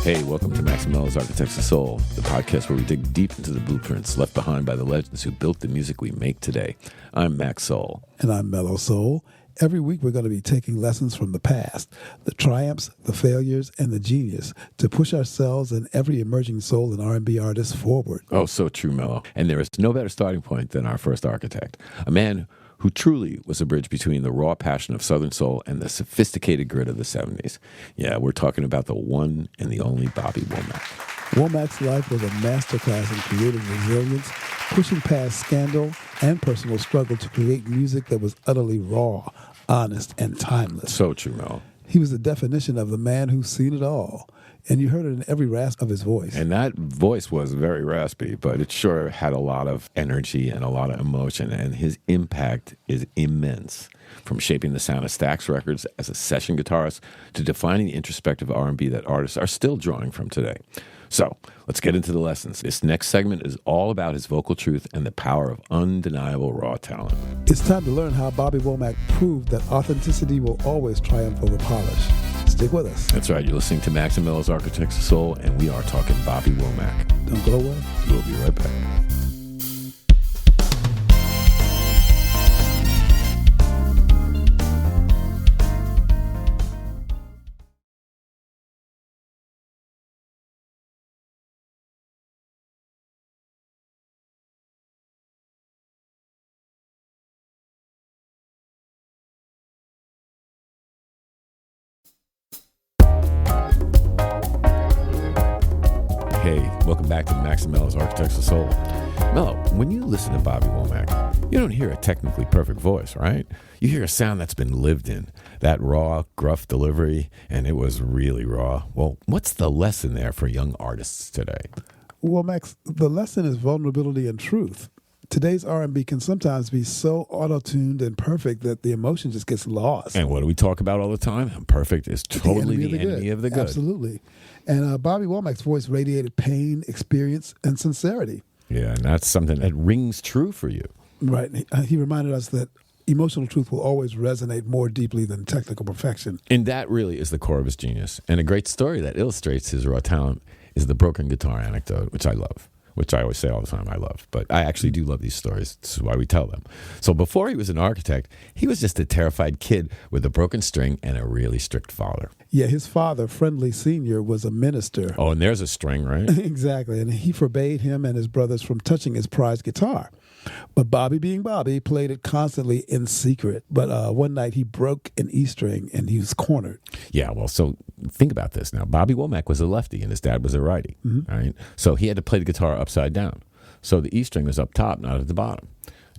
Hey, welcome to Max Soul Mello's Architects of Soul, the podcast where we dig deep into the blueprints left behind by the legends who built the music we make today. I'm Max Soul. And I'm Mello Soul. Every week we're going to be taking lessons from the past, the triumphs, the failures, and the genius to push ourselves and every emerging soul and R&B artist forward. Oh, so true, Mello. And there is no better starting point than our first architect, a man who truly was a bridge between the raw passion of Southern soul and the sophisticated grit of the 70s. Yeah, we're talking about the one and the only Bobby Womack. Womack's life was a masterclass in creating resilience, pushing past scandal and personal struggle to create music that was utterly raw, honest, and timeless. So true, Mel. He was the definition of the man who's seen it all. And you heard it in every rasp of his voice. And that voice was very raspy, but it sure had a lot of energy and a lot of emotion. And his impact is immense. From shaping the sound of Stax Records as a session guitarist to defining the introspective R&B that artists are still drawing from today. So let's get into the lessons. This next segment is all about his vocal truth and the power of undeniable raw talent. It's time to learn how Bobby Womack proved that authenticity will always triumph over polish. Stick with us. That's right. You're listening to Max Soul Mello's Architects of Soul, and we are talking Bobby Womack. Don't go away. We'll be right back. Hey, welcome back to Max Soul Mello's Architects of Soul. Mello, when you listen to Bobby Womack, you don't hear a technically perfect voice, right? You hear a sound that's been lived in, that raw, gruff delivery, and it was really raw. Well, what's the lesson there for young artists today? Well, Max, the lesson is vulnerability and truth. Today's R&B can sometimes be so auto-tuned and perfect that the emotion just gets lost. And what do we talk about all the time? Imperfect is totally the enemy of the good. Absolutely. And Bobby Womack's voice radiated pain, experience, and sincerity. Yeah, and that's something that rings true for you. Right. He reminded us that emotional truth will always resonate more deeply than technical perfection. And that really is the core of his genius. And a great story that illustrates his raw talent is the broken guitar anecdote, which I love. Which I always say all the time I love. But I actually do love these stories. This is why we tell them. So before he was an architect, he was just a terrified kid with a broken string and a really strict father. Yeah, his father, Friendly Sr., was a minister. Oh, and there's a string, right? Exactly. And he forbade him and his brothers from touching his prized guitar. But Bobby, being Bobby, played it constantly in secret. But one night he broke an E string and he was cornered. Yeah, well, so think about this now. Bobby Womack was a lefty and his dad was a righty, right? So he had to play the guitar upside down. So the E string was up top, not at the bottom.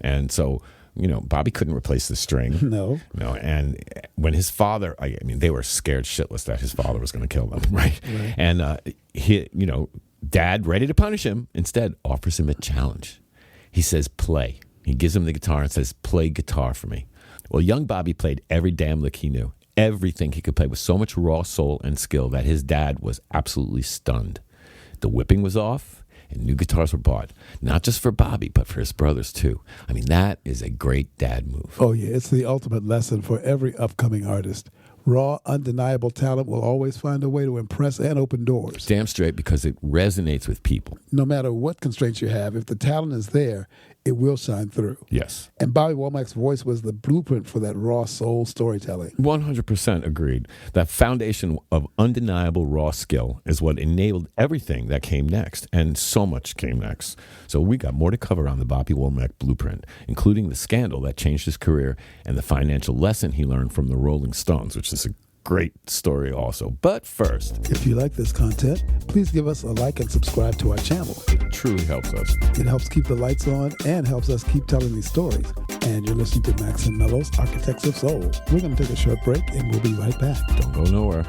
And so, you know, Bobby couldn't replace the string. No. And when his father, I mean, they were scared shitless that his father was going to kill them, right? And he, you know, dad, ready to punish him, instead offers him a challenge. He says, play. He gives him the guitar and says, play guitar for me. Well, young Bobby played every damn lick he knew. Everything he could play with so much raw soul and skill that his dad was absolutely stunned. The whipping was off and new guitars were bought. Not just for Bobby, but for his brothers too. I mean, that is a great dad move. Oh, yeah. It's the ultimate lesson for every upcoming artist. Raw, undeniable talent will always find a way to impress and open doors. Damn straight, because it resonates with people. No matter what constraints you have, if the talent is there, it will shine through. Yes. And Bobby Womack's voice was the blueprint for that raw soul storytelling. 100% agreed. That foundation of undeniable raw skill is what enabled everything that came next, and so much came next. So we got more to cover on the Bobby Womack blueprint, including the scandal that changed his career and the financial lesson he learned from the Rolling Stones, which is a great story also. But first, if you like this content, please give us a like and subscribe to our channel. It truly helps us. It helps keep the lights on and helps us keep telling these stories. And you're listening to Max Soul Mello's Architects of Soul. We're going to take a short break and we'll be right back. Don't go nowhere.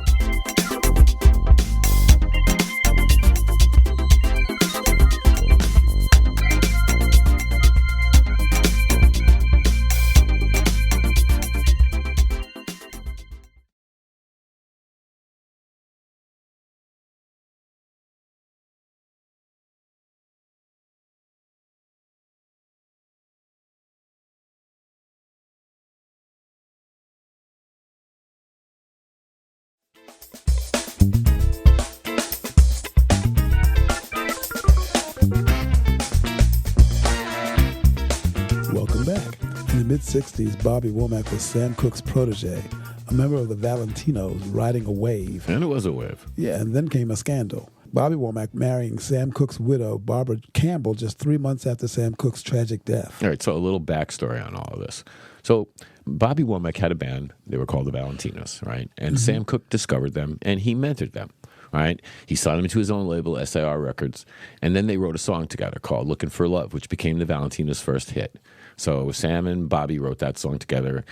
back. In the mid-'60s, Bobby Womack was Sam Cooke's protege, a member of the Valentinos riding a wave. And it was a wave. Yeah, and then came a scandal. Bobby Womack marrying Sam Cooke's widow, Barbara Campbell, just 3 months after Sam Cooke's tragic death. All right, so a little backstory on all of this. So Bobby Womack had a band. They were called the Valentinos, right? And Sam Cooke discovered them, and he mentored them, right? He signed them into his own label, SAR Records, and then they wrote a song together called Looking for Love, which became the Valentinos' first hit. So Sam and Bobby wrote that song together.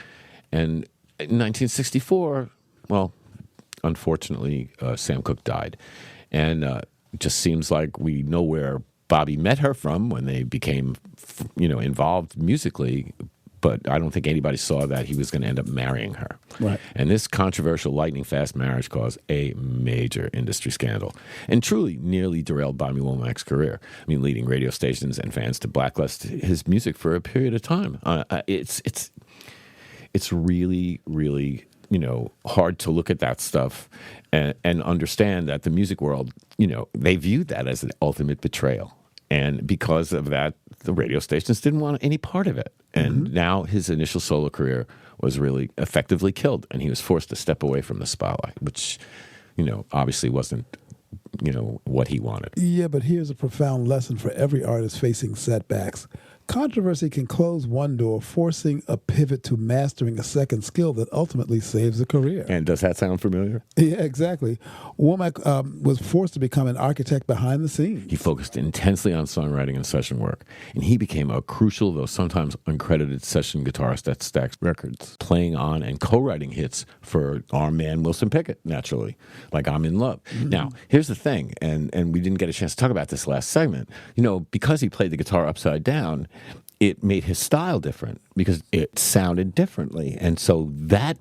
And in 1964, well, unfortunately, Sam Cooke died. And it just seems like we know where Bobby met her from when they became, involved musically. But I don't think anybody saw that he was going to end up marrying her. Right. And this controversial lightning-fast marriage caused a major industry scandal and truly nearly derailed Bobby Womack's career. I mean, leading radio stations and fans to blacklist his music for a period of time. It's really, really, hard to look at that stuff and understand that the music world, they viewed that as an ultimate betrayal. And because of that, the radio stations didn't want any part of it. And now his initial solo career was really effectively killed, and he was forced to step away from the spotlight, which, obviously wasn't, what he wanted. Yeah, but here's a profound lesson for every artist facing setbacks. Controversy can close one door, forcing a pivot to mastering a second skill that ultimately saves a career. And does that sound familiar? Yeah, exactly. Womack was forced to become an architect behind the scenes. He focused intensely on songwriting and session work, and he became a crucial, though sometimes uncredited, session guitarist at Stax Records, playing on and co-writing hits for our man Wilson Pickett, naturally, like I'm in Love. Now, here's the thing, and we didn't get a chance to talk about this last segment. Because he played the guitar upside down, it made his style different because it sounded differently. And so that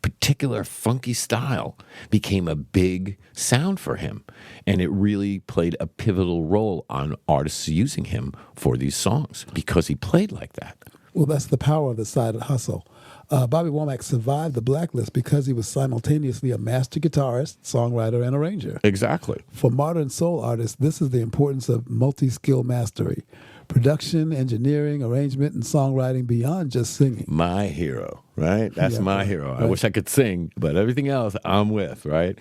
particular funky style became a big sound for him. And it really played a pivotal role on artists using him for these songs because he played like that. Well, that's the power of the side hustle. Bobby Womack survived the blacklist because he was simultaneously a master guitarist, songwriter, and arranger. Exactly. For modern soul artists, this is the importance of multi-skill mastery. Production, engineering, arrangement, and songwriting beyond just singing. My hero, right? That's my hero. Right. I wish I could sing, but everything else I'm with, right?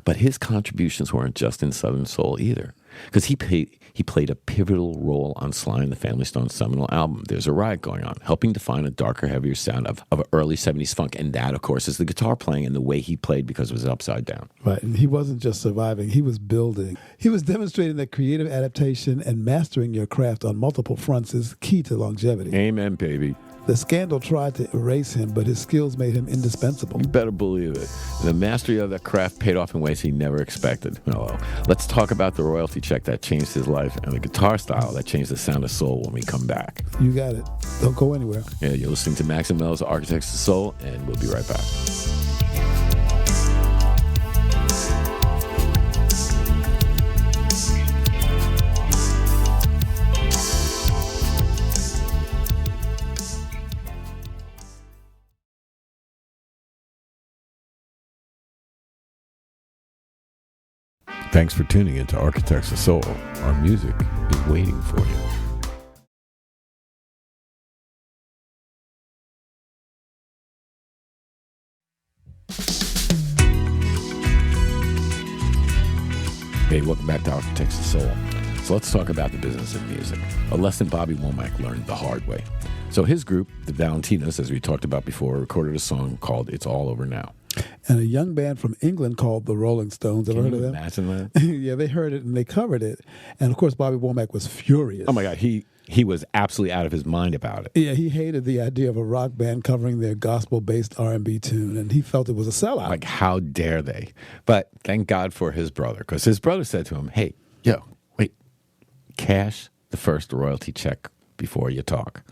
But his contributions weren't just in Southern soul either, because he played a pivotal role on Sly and the Family Stone's seminal album, There's a Riot Going On, helping define a darker, heavier sound of early 70s funk. And that, of course, is the guitar playing and the way he played because it was upside down. Right, and he wasn't just surviving, he was building. He was demonstrating that creative adaptation and mastering your craft on multiple fronts is key to longevity. Amen, baby. The scandal tried to erase him, but his skills made him indispensable. You better believe it. The mastery of that craft paid off in ways he never expected. Oh, let's talk about the royalty check that changed his life and the guitar style that changed the sound of soul when we come back. You got it. Don't go anywhere. Yeah, you're listening to Max Soul Mello's Architects of Soul, and we'll be right back. Thanks for tuning into Architects of Soul. Our music is waiting for you. Hey, welcome back to Architects of Soul. So let's talk about the business of music, a lesson Bobby Womack learned the hard way. So his group, the Valentinos, as we talked about before, recorded a song called It's All Over Now. And a young band from England called the Rolling Stones. Ever heard of them? Imagine that? Yeah, they heard it and they covered it. And of course, Bobby Womack was furious. Oh my God, he was absolutely out of his mind about it. Yeah, he hated the idea of a rock band covering their gospel-based R&B tune, and he felt it was a sellout. Like, how dare they? But thank God for his brother, because his brother said to him, hey, wait, cash the first royalty check before you talk.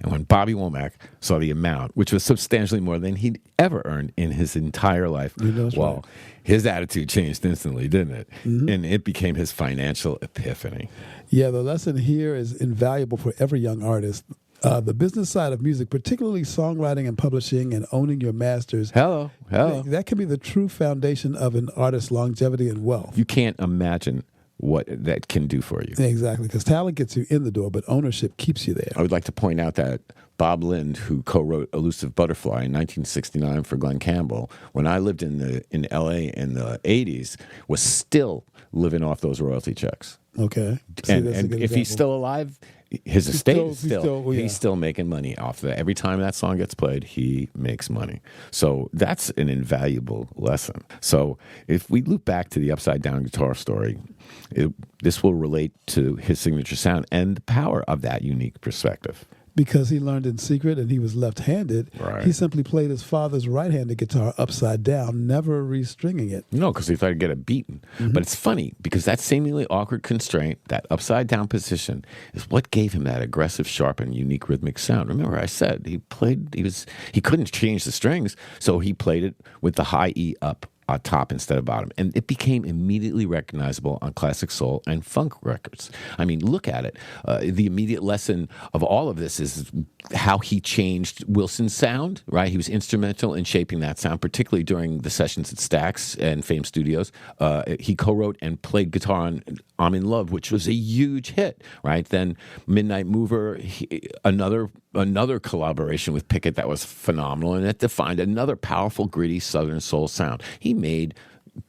And when Bobby Womack saw the amount, which was substantially more than he'd ever earned in his entire life, right. His attitude changed instantly, didn't it? Mm-hmm. And it became his financial epiphany. Yeah, the lesson here is invaluable for every young artist. The business side of music, particularly songwriting and publishing and owning your masters. Hello. That can be the true foundation of an artist's longevity and wealth. You can't imagine what that can do for you. Exactly, because talent gets you in the door, but ownership keeps you there. I would like to point out that Bob Lind, who co-wrote Elusive Butterfly in 1969 for Glenn Campbell, when I lived in L.A. in the 80s, was still living off those royalty checks. Okay. And if he's still alive, his estate is he's still making money off that. Every time that song gets played, he makes money. So that's an invaluable lesson. So if we loop back to the upside down guitar story, this will relate to his signature sound and the power of that unique perspective. Because he learned in secret and he was left-handed, he simply played his father's right-handed guitar upside down, never restringing it. No, because he thought he'd get it beaten. But it's funny, because that seemingly awkward constraint, that upside-down position, is what gave him that aggressive, sharp, and unique rhythmic sound. Remember, I said he couldn't change the strings, so he played it with the high E up top instead of bottom. And it became immediately recognizable on classic soul and funk records. I mean, look at it. The immediate lesson of all of this is how he changed Wilson's sound, right? He was instrumental in shaping that sound, particularly during the sessions at Stax and Fame Studios. He co-wrote and played guitar on I'm in Love, which was a huge hit, right? Then Midnight Mover, another collaboration with Pickett that was phenomenal, and it defined another powerful, gritty Southern soul sound. He made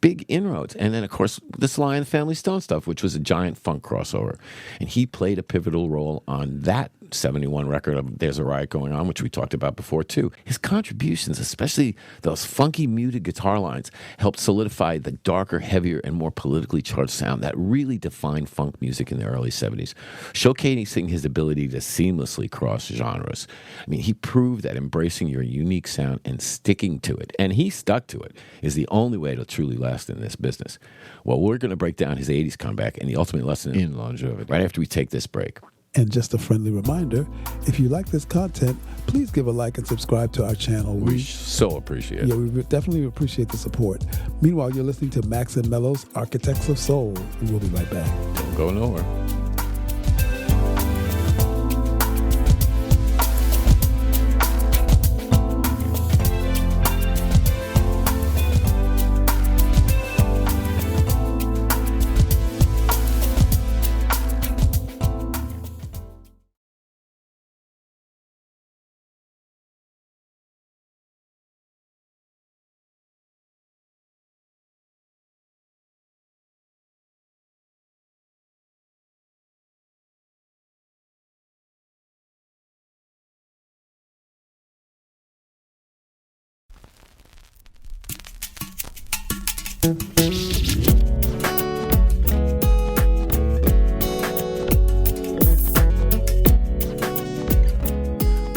big inroads. And then, of course, the Sly and the Family Stone stuff, which was a giant funk crossover. And he played a pivotal role on that 71 record of There's a Riot Going On, which we talked about before, too. His contributions, especially those funky, muted guitar lines, helped solidify the darker, heavier, and more politically charged sound that really defined funk music in the early 70s, showcasing his ability to seamlessly cross genres. I mean, he proved that embracing your unique sound and sticking to it, and he stuck to it, is the only way to truly last in this business. Well, we're going to break down his 80s comeback and the ultimate lesson in longevity right after we take this break. And just a friendly reminder, if you like this content, please give a like and subscribe to our channel. We so appreciate it. Yeah, we definitely appreciate the support. Meanwhile, you're listening to Max and Mello's Architects of Soul, and we'll be right back. Don't go nowhere.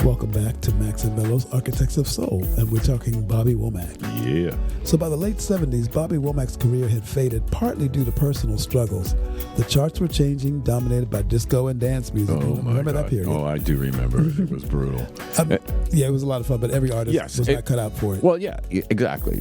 Welcome back to Max and Mello's Architects of Soul, and we're talking Bobby Womack. Yeah. So by the late 70s, Bobby Womack's career had faded, partly due to personal struggles. The charts were changing, dominated by disco and dance music. Remember that period? Oh, I do remember. It was brutal. Yeah, it was a lot of fun, but every artist was not cut out for it. Well, yeah, exactly.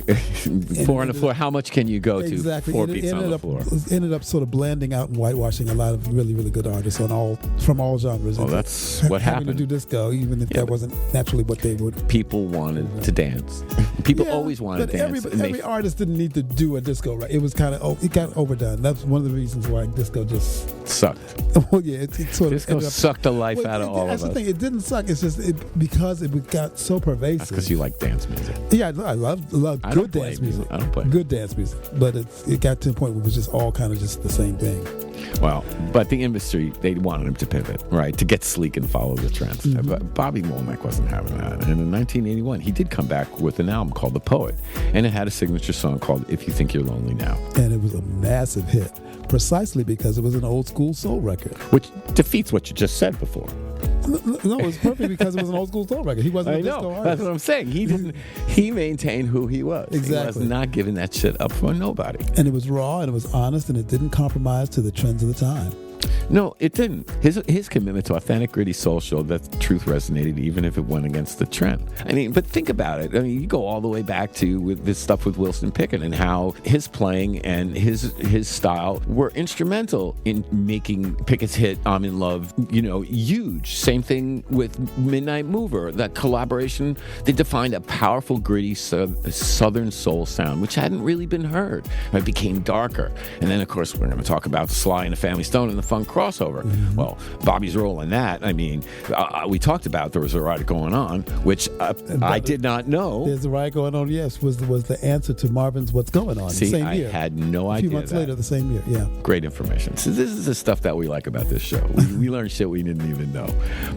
Four on the floor. How much can you go to? Four beats on the floor. Ended up sort of blending out and whitewashing a lot of really, really good artists from all genres. Well, that's what happened. Having to do disco, even if that wasn't naturally what they would. People wanted to dance. People always wanted to dance. Every artist didn't need to do a disco, right? It was kind of, it got overdone. That's one of the reasons why disco just sucked. Well, yeah, it sort of disco sucked the life out of all of us. That's the thing. It didn't suck. It's just because it got so pervasive. That's because you like dance music. Yeah, I love good dance music. I don't play good dance music, but it got to a point where it was just all kind of just the same thing. Well, but the industry, they wanted him to pivot, right, to get sleek and follow the trends. But Bobby Womack wasn't having that. And in 1981, he did come back with an album called The Poet, and it had a signature song called If You Think You're Lonely Now. And it was a massive hit, precisely because it was an old school soul record. Which defeats what you just said before. No, it was perfect because it was an old school soul record. He wasn't a disco artist. That's what I'm saying. He maintained who he was. Exactly. He was not giving that shit up for nobody. And it was raw and it was honest and it didn't compromise to the trends of the time. No, it didn't. His commitment to authentic, gritty soul showed that the truth resonated even if it went against the trend. I mean, but think about it. I mean, you go all the way back to with this stuff with Wilson Pickett and how his playing and his style were instrumental in making Pickett's hit "I'm in Love," huge. Same thing with Midnight Mover. That collaboration, they defined a powerful, gritty Southern soul sound, which hadn't really been heard. It became darker. And then, of course, we're going to talk about the Sly and the Family Stone and the funk crossover. Mm-hmm. Well, Bobby's role in that, I mean, we talked about there was a riot going on, which I did not know. There's a riot going on, yes, was the answer to Marvin's What's Going On. See, the same year. I had no idea. A few months later, the same year, yeah. Great information. So this is the stuff that we like about this show. We learn shit we didn't even know.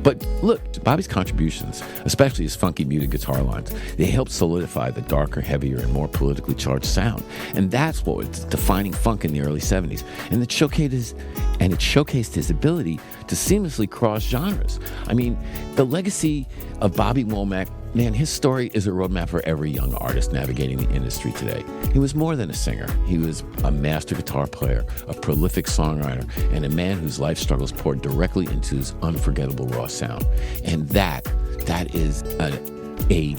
But look, Bobby's contributions, especially his funky muted guitar lines, they helped solidify the darker, heavier, and more politically charged sound. And that's what was defining funk in the early 70s. And it showcased his ability to seamlessly cross genres. I mean, the legacy of Bobby Womack, man, his story is a roadmap for every young artist navigating the industry today. He was more than a singer. He was a master guitar player, a prolific songwriter, and a man whose life struggles poured directly into his unforgettable raw sound. And that is a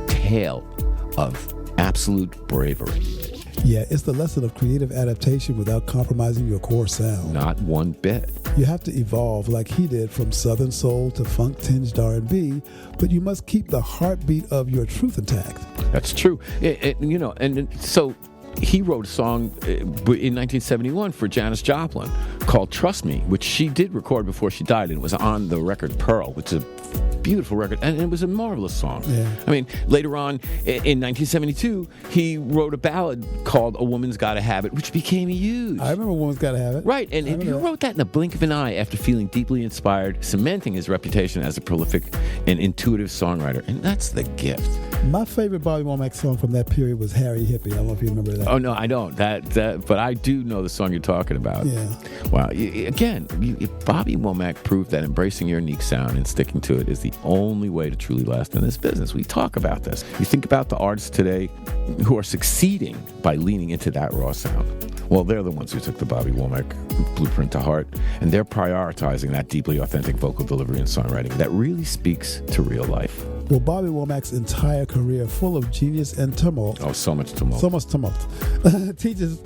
tale of absolute bravery. Yeah, it's the lesson of creative adaptation without compromising your core sound. Not one bit. You have to evolve like he did from Southern soul to funk-tinged R&B, but you must keep the heartbeat of your truth intact. That's true. So he wrote a song in 1971 for Janis Joplin called Trust Me, which she did record before she died, and it was on the record Pearl, which is a beautiful record, and it was a marvelous song. Yeah. I mean, later on in 1972, he wrote a ballad called A Woman's Gotta Have It, which became huge. I remember A Woman's Gotta Have It. Right, and he wrote that in a blink of an eye after feeling deeply inspired, cementing his reputation as a prolific and intuitive songwriter, and that's the gift. My favorite Bobby Womack song from that period was Harry Hippie. I don't know if you remember that. Oh, no, I don't. But I do know the song you're talking about. Yeah. Wow. Bobby Womack proved that embracing your unique sound and sticking to it is the only way to truly last in this business. We talk about this. You think about the artists today who are succeeding by leaning into that raw sound. Well, they're the ones who took the Bobby Womack blueprint to heart, and they're prioritizing that deeply authentic vocal delivery and songwriting that really speaks to real life. Well, Bobby Womack's entire career, full of genius and tumult. Oh, so much tumult. So much tumult. teaches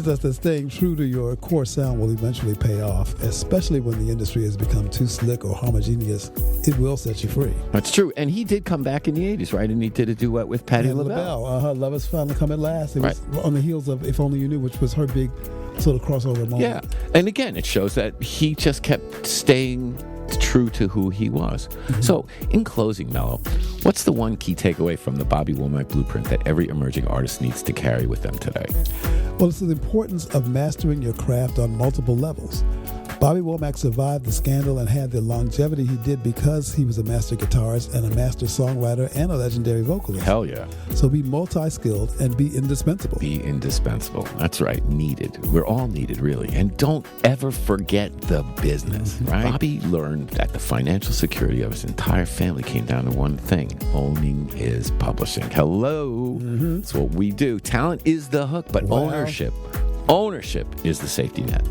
us that staying true to your core sound will eventually pay off, especially when the industry has become too slick or homogeneous. It will set you free. That's true. And he did come back in the 80s, right? And he did a duet with Patti LaBelle. Love Has Finally Come at Last. It was on the heels of If Only You Knew, which was her big sort of crossover moment. Yeah. And again, it shows that he just kept staying true to who he was. Mm-hmm. So, in closing, Mello, what's the one key takeaway from the Bobby Womack blueprint that every emerging artist needs to carry with them today? Well, it's the importance of mastering your craft on multiple levels. Bobby Womack survived the scandal and had the longevity he did because he was a master guitarist and a master songwriter and a legendary vocalist. Hell yeah. So be multi-skilled and be indispensable. Be indispensable. That's right. Needed. We're all needed, really. And don't ever forget the business, right? Bobby learned that the financial security of his entire family came down to one thing: owning his publishing. Hello. Mm-hmm. That's what we do. Talent is the hook, but ownership is the safety net.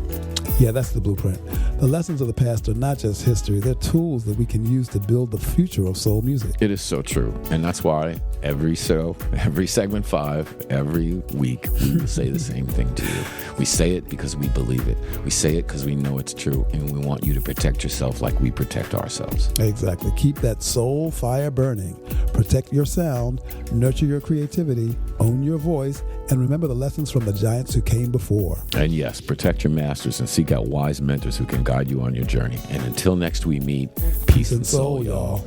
Yeah, that's the blueprint. The lessons of the past are not just history. They're tools that we can use to build the future of soul music. It is so true. And that's why every segment 5, every week, we will say the same thing to you. We say it because we believe it. We say it because we know it's true. And we want you to protect yourself like we protect ourselves. Exactly. Keep that soul fire burning. Protect your sound. Nurture your creativity. Own your voice. And remember the lessons from the giants who came before. And yes, protect your masters and seek out wise mentors who can guide you on your journey. And until next we meet, peace and soul, y'all.